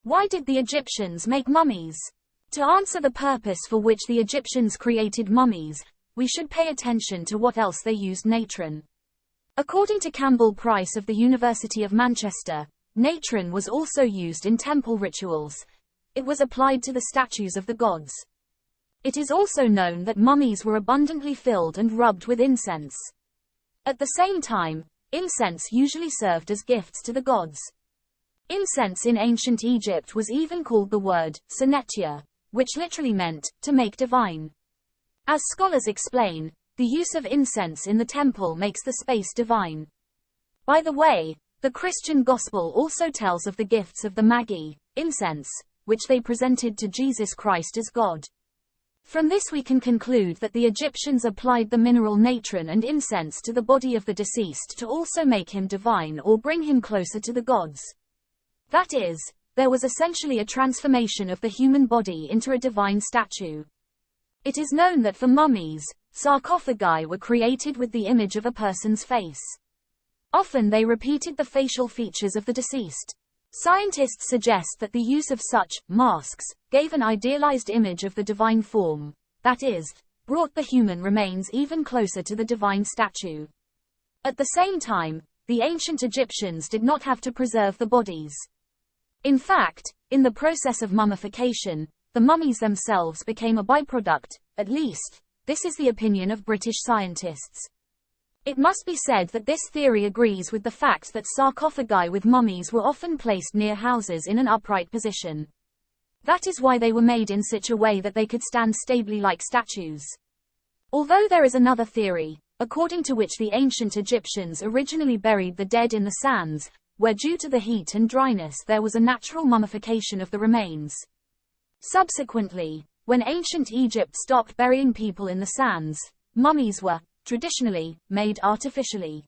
Why did the Egyptians make mummies? To answer the purpose for which the Egyptians created mummies, we should pay attention to what else they used natron. According to Campbell Price of the University of Manchester, natron was also used in temple rituals. It was applied to the statues of the gods. It is also known that mummies were abundantly filled and rubbed with incense. At the same time, incense usually served as gifts to the gods. Incense in ancient Egypt was even called the word senetia, which literally meant to make divine. As scholars explain, the use of incense in the temple makes the space divine. By the way, the Christian gospel also tells of the gifts of the magi, incense, which they presented to Jesus Christ as God. From this we can conclude that the Egyptians applied the mineral natron and incense to the body of the deceased to also make him divine or bring him closer to the gods. That is, there was essentially a transformation of the human body into a divine statue. It is known that for mummies, sarcophagi were created with the image of a person's face. Often they repeated the facial features of the deceased. Scientists suggest that the use of such masks gave an idealized image of the divine form, that is, brought the human remains even closer to the divine statue. At the same time, the ancient Egyptians did not have to preserve the bodies. In fact, in the process of mummification, the mummies themselves became a byproduct, at least, this is the opinion of British scientists. It must be said that this theory agrees with the fact that sarcophagi with mummies were often placed near houses in an upright position. That is why they were made in such a way that they could stand stably like statues. Although there is another theory, according to which the ancient Egyptians originally buried the dead in the sands, where due to the heat and dryness there was a natural mummification of the remains. Subsequently, when ancient Egypt stopped burying people in the sands, mummies were, traditionally, made artificially.